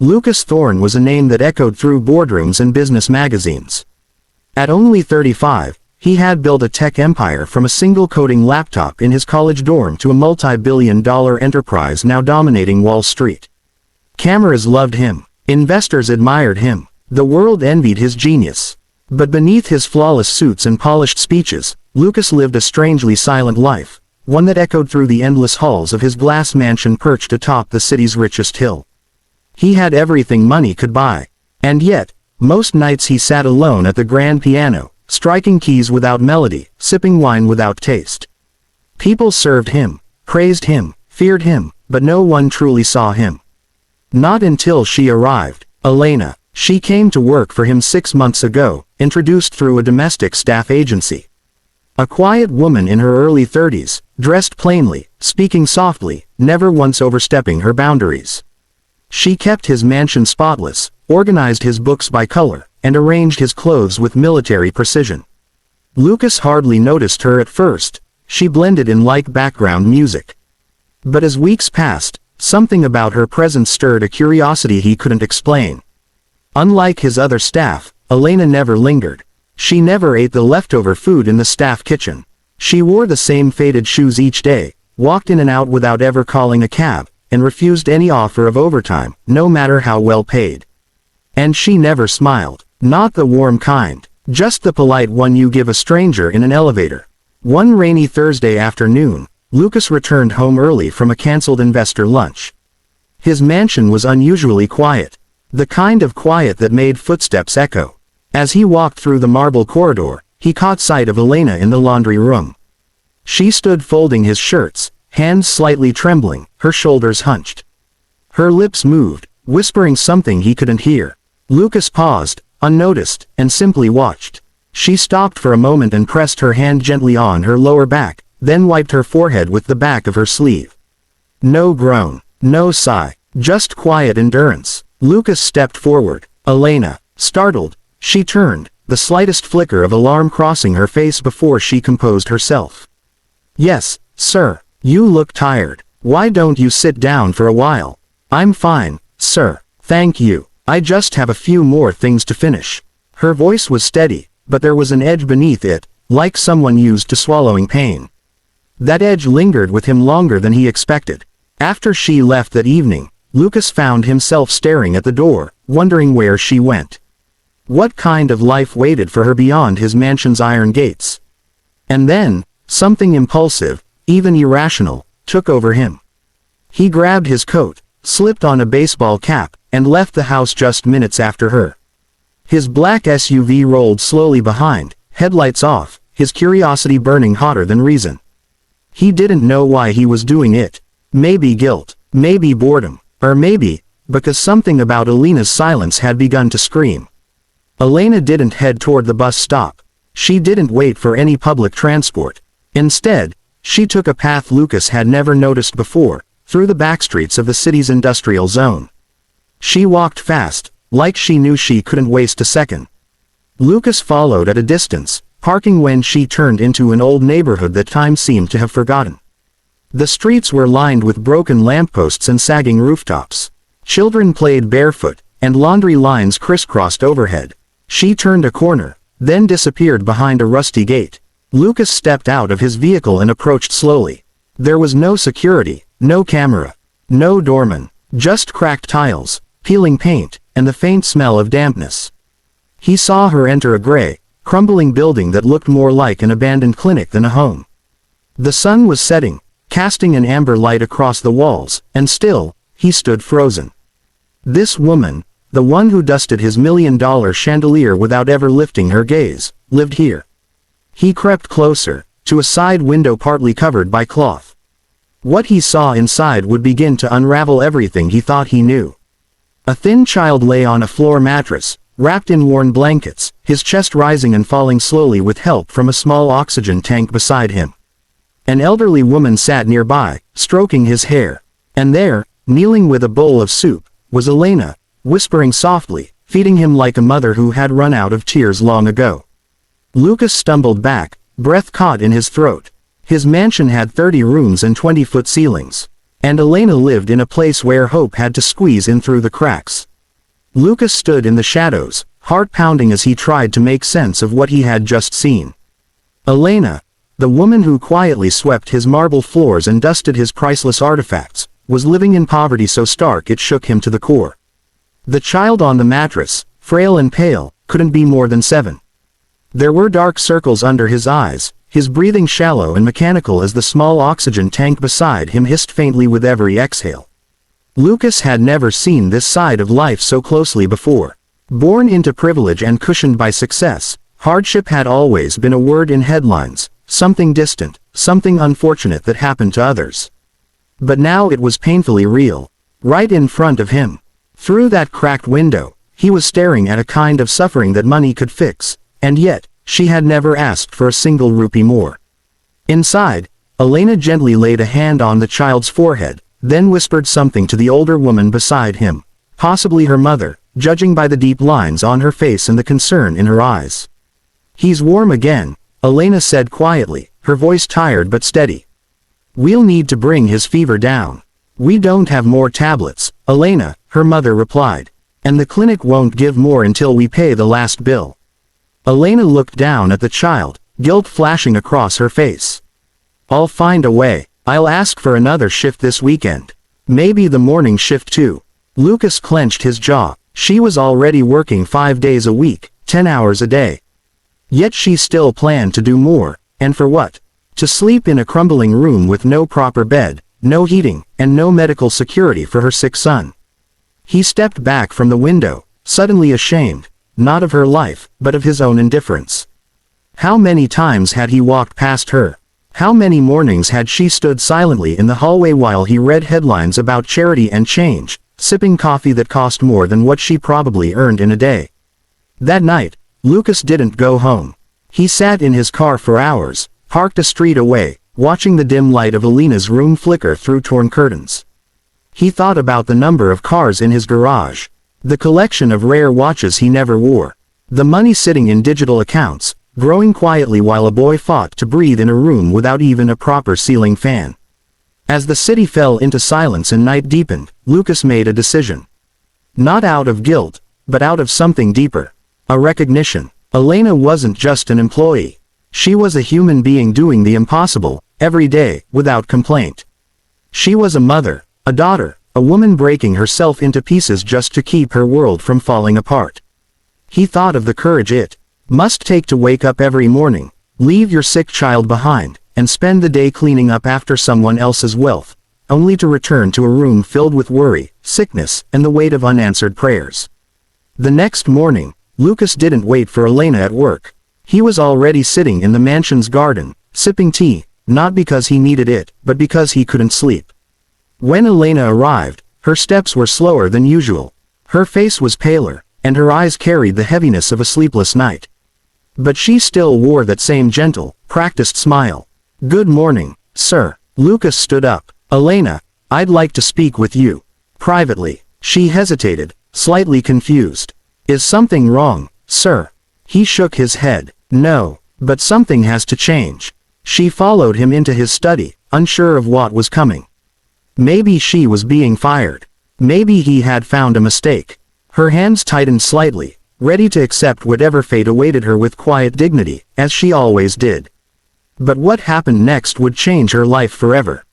Lucas Thorne was a name that echoed through boardrooms and business magazines. At only 35, he had built a tech empire from a single coding laptop in his college dorm to a multi-billion-dollar enterprise now dominating Wall Street. Cameras loved him. Investors admired him. The world envied his genius. But beneath his flawless suits and polished speeches, Lucas lived a strangely silent life, one that echoed through the endless halls of his glass mansion perched atop the city's richest hill. He had everything money could buy. And yet, most nights he sat alone at the grand piano, striking keys without melody, sipping wine without taste. People served him, praised him, feared him, but no one truly saw him. Not until she arrived, Elena. She came to work for him 6 months ago, introduced through a domestic staff agency. A quiet woman in her early 30s, dressed plainly, speaking softly, never once overstepping her boundaries. She kept his mansion spotless, organized his books by color, and arranged his clothes with military precision. Lucas hardly noticed her at first. She blended in like background music. But as weeks passed, something about her presence stirred a curiosity he couldn't explain. Unlike his other staff, Elena never lingered. She never ate the leftover food in the staff kitchen. She wore the same faded shoes each day, walked in and out without ever calling a cab, and refused any offer of overtime, no matter how well paid. And she never smiled. Not the warm kind, just the polite one you give a stranger in an elevator. One rainy Thursday afternoon, Lucas returned home early from a canceled investor lunch. His mansion was unusually quiet. The kind of quiet that made footsteps echo. As he walked through the marble corridor, he caught sight of Elena in the laundry room. She stood folding his shirts, hands slightly trembling, her shoulders hunched. Her lips moved, whispering something he couldn't hear. Lucas paused, unnoticed, and simply watched. She stopped for a moment and pressed her hand gently on her lower back, then wiped her forehead with the back of her sleeve. No groan, no sigh, just quiet endurance. Lucas stepped forward. Elena, startled, she turned, the slightest flicker of alarm crossing her face before she composed herself. Yes, sir, you look tired. Why don't you sit down for a while? I'm fine, sir, thank you. I just have a few more things to finish. Her voice was steady, but there was an edge beneath it, like someone used to swallowing pain. That edge lingered with him longer than he expected. After she left that evening, Lucas found himself staring at the door, wondering where she went. What kind of life waited for her beyond his mansion's iron gates? And then, something impulsive, even irrational, took over him. He grabbed his coat, slipped on a baseball cap, and left the house just minutes after her. His black SUV rolled slowly behind, headlights off, his curiosity burning hotter than reason. He didn't know why he was doing it. Maybe guilt, maybe boredom, or maybe, because something about Elena's silence had begun to scream. Elena didn't head toward the bus stop. She didn't wait for any public transport. Instead, she took a path Lucas had never noticed before, through the backstreets of the city's industrial zone. She walked fast, like she knew she couldn't waste a second. Lucas followed at a distance, parking when she turned into an old neighborhood that time seemed to have forgotten. The streets were lined with broken lampposts and sagging rooftops. Children played barefoot, and laundry lines crisscrossed overhead. She turned a corner, then disappeared behind a rusty gate. Lucas stepped out of his vehicle and approached slowly. There was no security, no camera, no doorman, just cracked tiles, peeling paint, and the faint smell of dampness. He saw her enter a gray, crumbling building that looked more like an abandoned clinic than a home. The sun was setting, casting an amber light across the walls, and still, he stood frozen. This woman, the one who dusted his $1,000,000 chandelier without ever lifting her gaze, lived here. He crept closer, to a side window partly covered by cloth. What he saw inside would begin to unravel everything he thought he knew. A thin child lay on a floor mattress, wrapped in worn blankets, his chest rising and falling slowly with help from a small oxygen tank beside him. An elderly woman sat nearby, stroking his hair. And there, kneeling with a bowl of soup, was Elena, whispering softly, feeding him like a mother who had run out of tears long ago. Lucas stumbled back, breath caught in his throat. His mansion had 30 rooms and 20-foot ceilings. And Elena lived in a place where hope had to squeeze in through the cracks. Lucas stood in the shadows, heart pounding as he tried to make sense of what he had just seen. Elena, the woman who quietly swept his marble floors and dusted his priceless artifacts, was living in poverty so stark it shook him to the core. The child on the mattress, frail and pale, couldn't be more than 7. There were dark circles under his eyes, his breathing shallow and mechanical as the small oxygen tank beside him hissed faintly with every exhale. Lucas had never seen this side of life so closely before. Born into privilege and cushioned by success, hardship had always been a word in headlines, something distant, something unfortunate that happened to others. But now it was painfully real, right in front of him. Through that cracked window, he was staring at a kind of suffering that money could fix, and yet, she had never asked for a single rupee more. Inside, Elena gently laid a hand on the child's forehead, then whispered something to the older woman beside him, possibly her mother, judging by the deep lines on her face and the concern in her eyes. "He's warm again," Elena said quietly, her voice tired but steady. "We'll need to bring his fever down." "We don't have more tablets, Elena," her mother replied. "And the clinic won't give more until we pay the last bill." Elena looked down at the child, guilt flashing across her face. "I'll find a way. I'll ask for another shift this weekend. Maybe the morning shift too." Lucas clenched his jaw. She was already working 5 days a week, 10 hours a day. Yet she still planned to do more, and for what? To sleep in a crumbling room with no proper bed, no heating, and no medical security for her sick son. He stepped back from the window, suddenly ashamed, not of her life, but of his own indifference. How many times had he walked past her? How many mornings had she stood silently in the hallway while he read headlines about charity and change, sipping coffee that cost more than what she probably earned in a day? That night, Lucas didn't go home. He sat in his car for hours, parked a street away, watching the dim light of Elena's room flicker through torn curtains. He thought about the number of cars in his garage, the collection of rare watches he never wore, the money sitting in digital accounts, growing quietly while a boy fought to breathe in a room without even a proper ceiling fan. As the city fell into silence and night deepened, Lucas made a decision. Not out of guilt, but out of something deeper. A recognition. Elena wasn't just an employee. She was a human being doing the impossible, every day, without complaint. She was a mother, a daughter, a woman breaking herself into pieces just to keep her world from falling apart. He thought of the courage it must take to wake up every morning, leave your sick child behind, and spend the day cleaning up after someone else's wealth, only to return to a room filled with worry, sickness, and the weight of unanswered prayers. The next morning, Lucas didn't wait for Elena at work. He was already sitting in the mansion's garden, sipping tea, not because he needed it, but because he couldn't sleep. When Elena arrived, her steps were slower than usual. Her face was paler, and her eyes carried the heaviness of a sleepless night. But she still wore that same gentle, practiced smile. "Good morning, sir." Lucas stood up. "Elena, I'd like to speak with you. Privately." She hesitated, slightly confused. "Is something wrong, sir?" He shook his head. "No, but something has to change." She followed him into his study, unsure of what was coming. Maybe she was being fired. Maybe he had found a mistake. Her hands tightened slightly, ready to accept whatever fate awaited her with quiet dignity, as she always did. But what happened next would change her life forever.